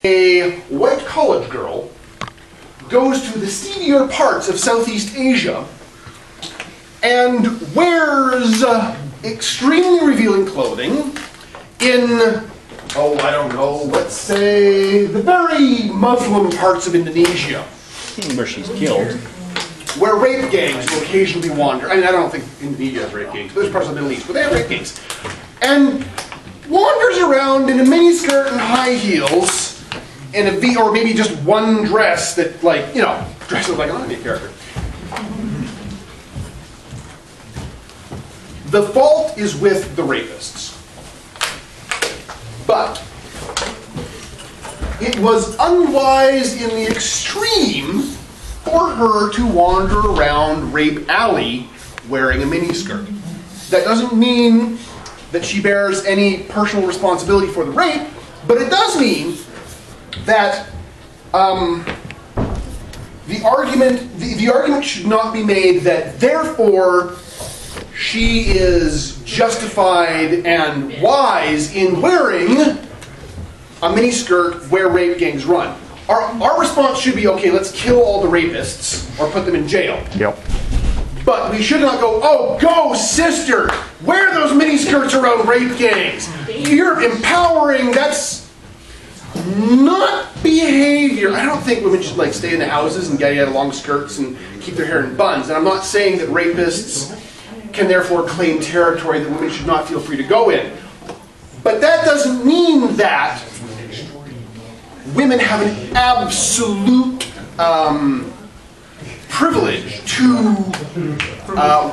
A white college girl goes to the seedier parts of Southeast Asia and wears extremely revealing clothing in, oh, I don't know, let's say the very Muslim parts of Indonesia. Where she's killed. Where rape gangs will occasionally wander. I mean, I don't think Indonesia has rape gangs, but there's parts of the Middle East, but they have rape gangs. And wanders around in a miniskirt and high heels, in a V, or maybe just one dress that, like, you know, dresses like an anime character. The fault is with the rapists. But it was unwise in the extreme for her to wander around Rape Alley wearing a miniskirt. That doesn't mean that she bears any personal responsibility for the rape, but it does mean that the argument should not be made that therefore she is justified and wise in wearing a miniskirt where rape gangs run. Our response should be, okay, let's kill all the rapists or put them in jail. Yep. But we should not go, oh, go sister, wear those miniskirts around rape gangs. You're empowering, that's not behavior. I don't think women should like stay in the houses and get long skirts and keep their hair in buns. And I'm not saying that rapists can therefore claim territory that women should not feel free to go in. But that doesn't mean that women have an absolute privilege to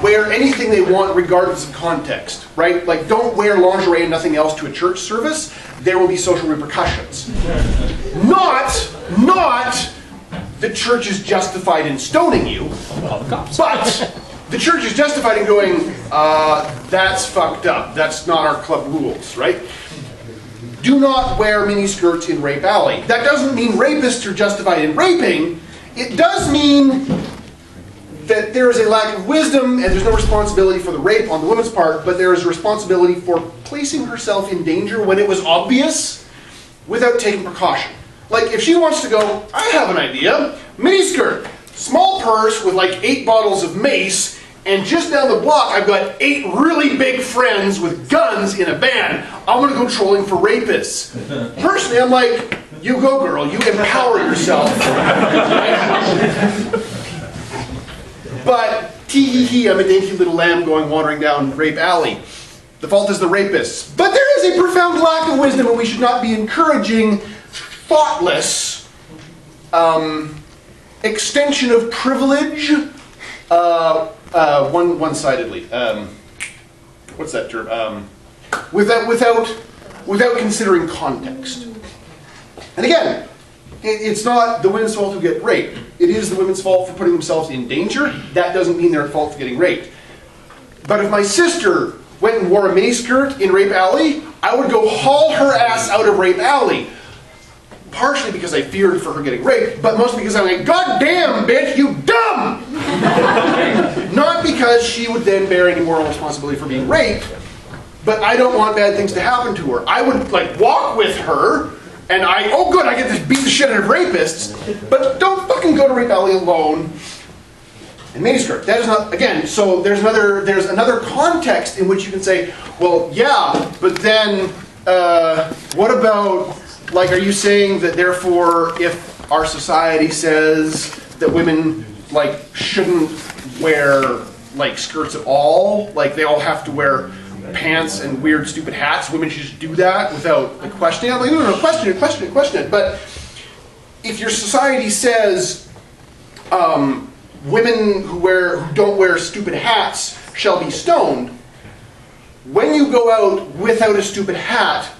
wear anything they want regardless of context, right? Like, don't wear lingerie and nothing else to a church service. There will be social repercussions. Not the church is justified in stoning you, but the church is justified in going, that's fucked up. That's not our club rules, right? Do not wear miniskirts in Rape Alley. That doesn't mean rapists are justified in raping. It does mean that there is a lack of wisdom and there's no responsibility for the rape on the woman's part, but there is a responsibility for placing herself in danger when it was obvious without taking precaution. Like, if she wants to go, I have an idea, miniskirt, small purse with like 8 bottles of mace, and just down the block I've got 8 really big friends with guns in a van. I'm going to go trolling for rapists. Personally, I'm like, you go girl, you empower yourself. But, tee-hee-hee, I'm a dainty little lamb going wandering down Rape Alley. The fault is the rapists. But there is a profound lack of wisdom, and we should not be encouraging thoughtless extension of privilege one-sidedly. What's that term? Without considering context. And again, it's not the women's fault who get raped. It is the women's fault for putting themselves in danger. That doesn't mean they're at fault for getting raped. But if my sister went and wore a miniskirt in Rape Alley, I would go haul her ass out of Rape Alley. Partially because I feared for her getting raped, but mostly because I'm like, God damn, bitch, you dumb! Not because she would then bear any moral responsibility for being raped, but I don't want bad things to happen to her. I would, like, walk with her, and oh good, I get to beat the shit out of rapists, but don't fucking go to Rape Alley alone. And miniskirt, that is not, again, so there's another context in which you can say, well, yeah, but then, what about, like, are you saying that therefore if our society says that women, like, shouldn't wear, like, skirts at all, like they all have to wear pants and weird stupid hats, women should just do that without, like, questioning it? I'm like, no, question it. But if your society says women who don't wear stupid hats shall be stoned, when you go out without a stupid hat,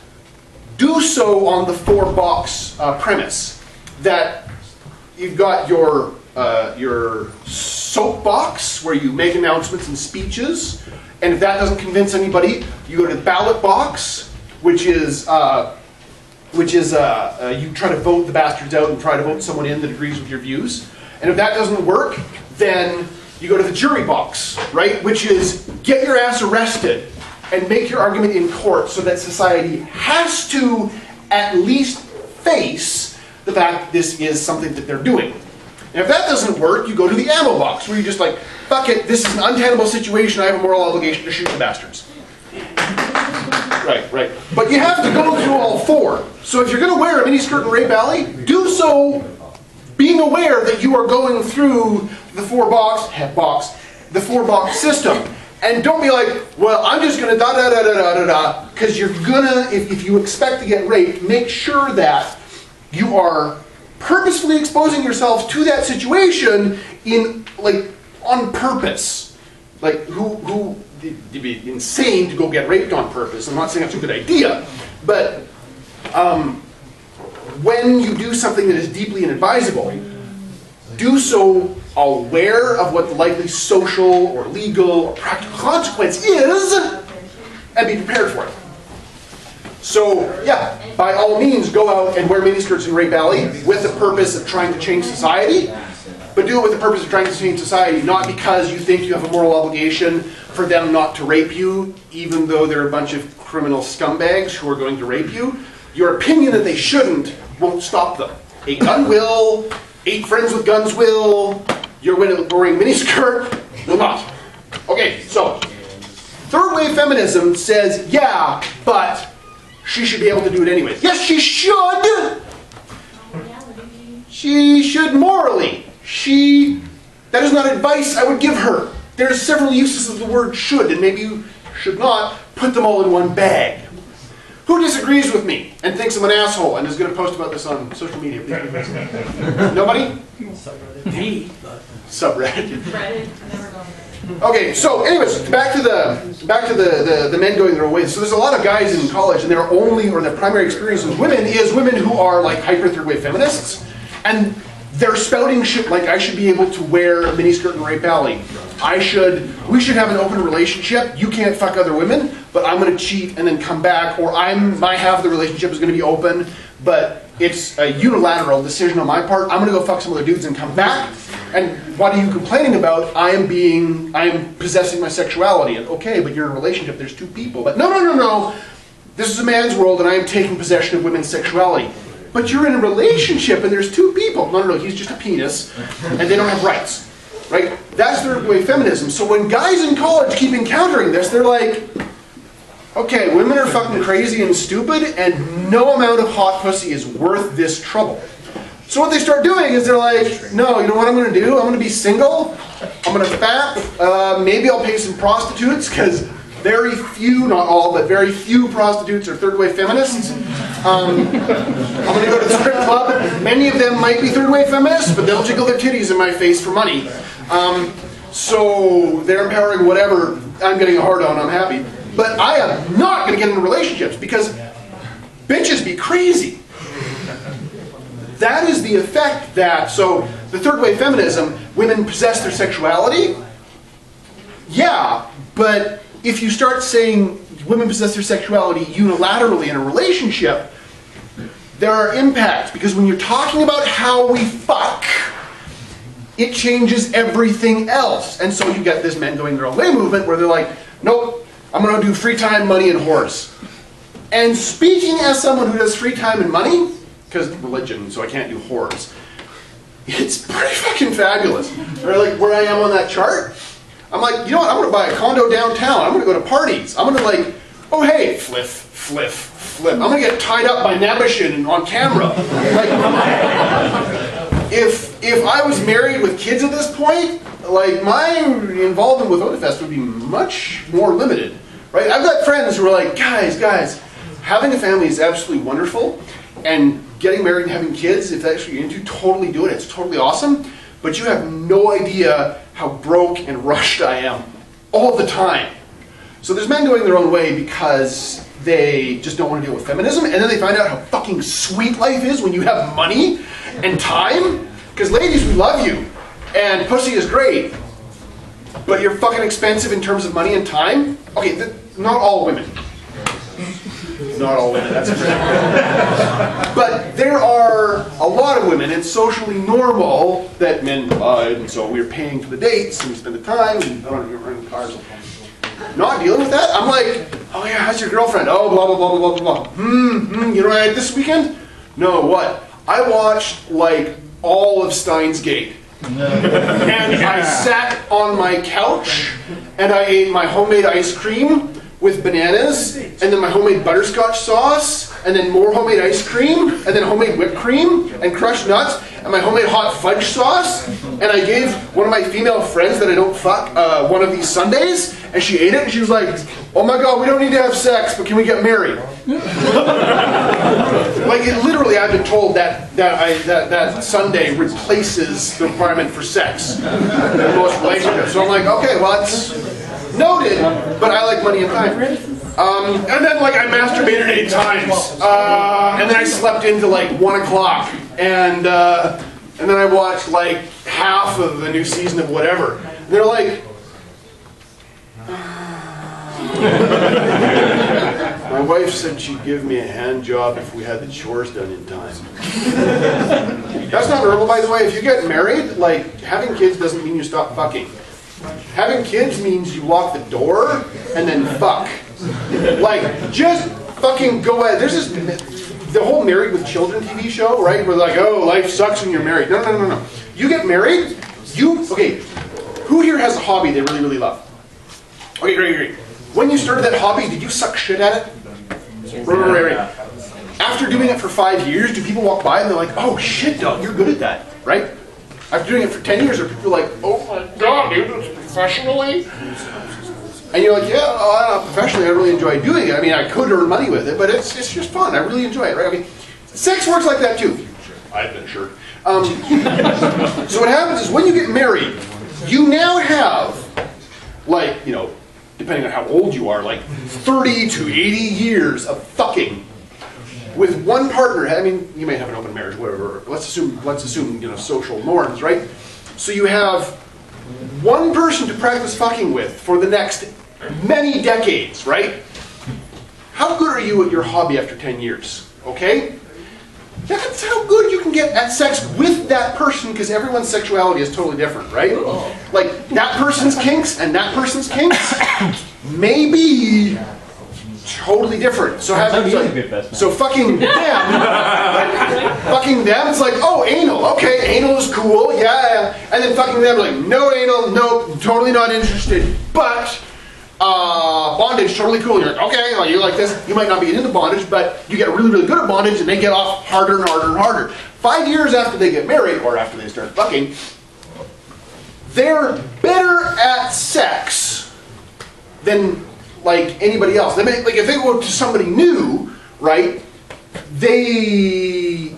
do so on the 4-box premise that you've got your soapbox where you make announcements and speeches, and if that doesn't convince anybody, you go to the ballot box, which is you try to vote the bastards out and try to vote someone in that agrees with your views, and if that doesn't work, then you go to the jury box, right? Which is get your ass arrested and make your argument in court so that society has to at least face the fact that this is something that they're doing. And if that doesn't work, you go to the ammo box, where you're just like, fuck it, this is an untenable situation, I have a moral obligation to shoot the bastards. Right. But you have to go through all four. So if you're going to wear a miniskirt in Rape Alley, do so being aware that you are going through the four-box system. And don't be like, well, I'm just going to da-da-da-da-da-da-da, because you're going to, if you expect to get raped, make sure that you are purposefully exposing yourself to that situation on purpose. Like, it'd be insane to go get raped on purpose. I'm not saying that's a good idea, but when you do something that is deeply inadvisable, do so aware of what the likely social or legal or practical consequence is, and be prepared for it. So, yeah, by all means, go out and wear miniskirts in Rape Alley with the purpose of trying to change society, but do it with the purpose of trying to change society, not because you think you have a moral obligation for them not to rape you, even though they're a bunch of criminal scumbags who are going to rape you. Your opinion that they shouldn't won't stop them. A gun will, 8 friends with guns will, you're wearing a miniskirt will not. Okay, so, third wave feminism says, yeah, but she should be able to do it anyways. Yes, she should! She should morally. That is not advice I would give her. There's several uses of the word should, and maybe you should not put them all in one bag. Who disagrees with me and thinks I'm an asshole and is going to post about this on social media? Nobody? Me. Subreddit. Reddit, never gone there. Okay, so anyways, back to the men going their own ways. So there's a lot of guys in college, and their primary experience with women is women who are like hyper third wave feminists, and they're spouting shit like I should be able to wear a miniskirt in Rape Alley. We should have an open relationship. You can't fuck other women, but I'm going to cheat and then come back, or my half of the relationship is going to be open, but it's a unilateral decision on my part. I'm going to go fuck some other dudes and come back. And what are you complaining about? I am possessing my sexuality. And okay, but you're in a relationship. There's 2 people. But no. This is a man's world, and I am taking possession of women's sexuality. But you're in a relationship, and there's 2 people. No, he's just a penis, and they don't have rights. Right? That's third wave feminism. So when guys in college keep encountering this, they're like, okay, women are fucking crazy and stupid, and no amount of hot pussy is worth this trouble. So what they start doing is they're like, no, you know what I'm going to do? I'm going to be single. I'm going to fap. Maybe I'll pay some prostitutes, because very few, not all, but very few prostitutes are third wave feminists. I'm going to go to the strip club. Many of them might be third wave feminists, but they'll jiggle their titties in my face for money. So they're empowering whatever. I'm getting a hard on, I'm happy. But I am not going to get into relationships, because bitches be crazy. That is the effect so the third wave feminism, women possess their sexuality. Yeah, but if you start saying women possess their sexuality unilaterally in a relationship, there are impacts, because when you're talking about how we fuck, it changes everything else. And so you get this men going their own way movement where they're like, nope, I'm going to do free time, money, and whores. And speaking as someone who does free time and money, because religion, so I can't do whores, it's pretty fucking fabulous. Or like where I am on that chart, I'm like, you know what, I'm going to buy a condo downtown. I'm going to go to parties. I'm going to like, oh hey, fliff. I'm going to get tied up by Nabishin on camera. Like, if I was married with kids at this point, like my involvement with Otafest would be much more limited, right? I've got friends who are like, guys, having a family is absolutely wonderful, and getting married and having kids, if that's what you're into, totally do it. It's totally awesome, but you have no idea how broke and rushed I am all the time. So there's men going their own way because they just don't want to deal with feminism, and then they find out how fucking sweet life is when you have money and time. Because ladies, we love you, and pussy is great, but you're fucking expensive in terms of money and time. Okay, not all women. Not all women, that's correct. But there are a lot of women, it's socially normal that men provide, and so we're paying for the dates, and we spend the time, and running cars. Not dealing with that, I'm like, oh yeah, how's your girlfriend? Oh, blah, blah, blah, blah, blah, blah. You know what I had this weekend? No, what? I watched like all of Steins Gate. And I sat on my couch and I ate my homemade ice cream with bananas, and then my homemade butterscotch sauce, and then more homemade ice cream, and then homemade whipped cream, and crushed nuts, and my homemade hot fudge sauce. And I gave one of my female friends that I don't fuck one of these sundaes, and she ate it, and she was like, "Oh my God, we don't need to have sex, but can we get married?" Like, it literally, I've been told that sundae replaces the requirement for sex in most relationships. So I'm like, okay, well, that's noted, but I like money and time. And then, like, I masturbated 8 times, and then I slept into like 1 o'clock, and then I watched like half of the new season of whatever. And they're like, my wife said she'd give me a hand job if we had the chores done in time. That's not normal, by the way. If you get married, like, having kids doesn't mean you stop fucking. Having kids means you lock the door and then fuck. Like, just fucking go ahead. There's this, the whole Married with Children TV show, right? Where they're like, oh, life sucks when you're married. No, no, no, no. You get married, okay, who here has a hobby they really, really love? Okay, great, great. When you started that hobby, did you suck shit at it? Right. After doing it for 5 years, do people walk by and they're like, oh shit, dog, you're good at that, right? After doing it for 10 years, are people like, oh my God, dude, it's professionally? And you're like, yeah, professionally, I really enjoy doing it. I mean, I could earn money with it, but it's just fun. I really enjoy it, right? I mean, sex works like that too. I've been sure. So what happens is when you get married, you now have, like, you know, depending on how old you are, like 30 to 80 years of fucking with one partner. I mean, you may have an open marriage, whatever. Let's assume, you know, social norms, right? So you have one person to practice fucking with for the next many decades, right? How good are you at your hobby after 10 years? Okay? That's how good you can get at sex with that person, because everyone's sexuality is totally different, right? Like, that person's kinks and that person's kinks may be totally different. So fucking them, fucking them, it's like, oh, anal, okay, anal is cool, yeah. And then fucking them, like, no anal, no, totally not interested, but bondage, totally cool. You're like, okay, well, you like this. You might not be into bondage, but you get really, really good at bondage, and they get off harder and harder and harder. 5 years after they get married, or after they start fucking, they're better at sex than, like, anybody else. They may, like, if they go to somebody new, right, they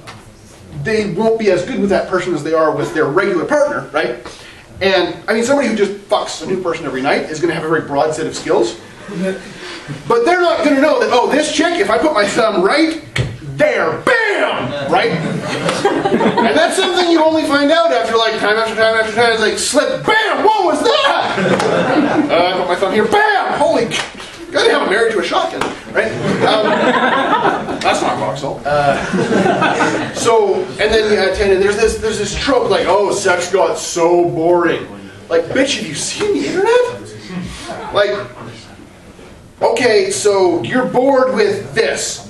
won't be as good with that person as they are with their regular partner, right? And, I mean, somebody who just fucks a new person every night is going to have a very broad set of skills. But they're not going to know that, oh, this chick, if I put my thumb right there, bam! Right? And that's something you only find out after, like, time after time after time. It's like, slip, bam! What was that? I put my thumb here, bam! Holy, goddamn, I'm married to a shotgun, right? That's not rock salt. So, and then there's this trope like, oh, sex got so boring. Like, bitch, have you seen the internet? Like, okay, so you're bored with this.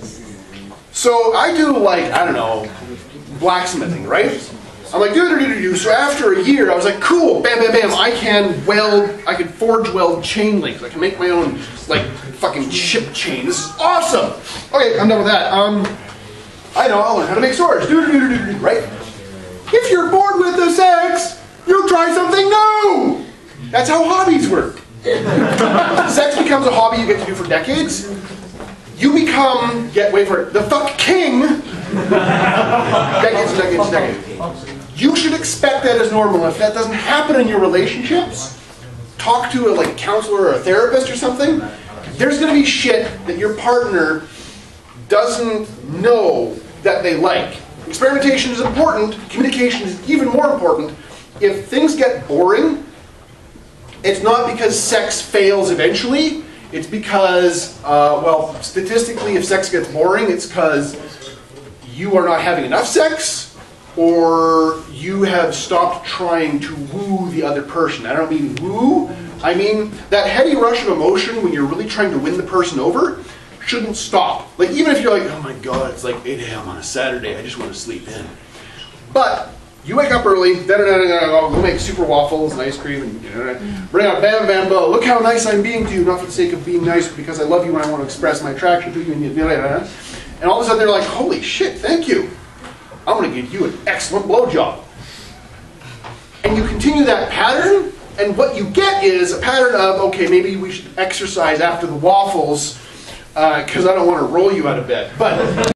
So I do, like, I don't know, blacksmithing, right? I'm like, do. So after a year, I was like, cool, bam, bam, bam. I can forge weld chain links. I can make my own, like, fucking ship chain. This is awesome. Okay, I'm done with that. I know, I'll learn how to make swords. Right? If you're bored with the sex, you'll try something new. That's how hobbies work. Sex becomes a hobby you get to do for decades. You become, wait for it, the fuck king. Decades. You should expect that as normal. If that doesn't happen in your relationships, talk to a counselor or a therapist or something. There's going to be shit that your partner doesn't know that they like. Experimentation is important. Communication is even more important. If things get boring, it's not because sex fails eventually. It's because, well, statistically, if sex gets boring, it's because you are not having enough sex, or you have stopped trying to woo the other person. I don't mean woo, I mean that heady rush of emotion when you're really trying to win the person over shouldn't stop. Like, even if you're like, oh my God, it's like 8 a.m. on a Saturday, I just want to sleep in. But you wake up early, go make super waffles and ice cream, and bring out Bam Bam Bo. Look how nice I'm being to you, not for the sake of being nice, but because I love you and I want to express my attraction to you. And all of a sudden they're like, holy shit, thank you. I'm going to give you an excellent blowjob. And you continue that pattern, and what you get is a pattern of, okay, maybe we should exercise after the waffles, because I don't want to roll you out of bed. But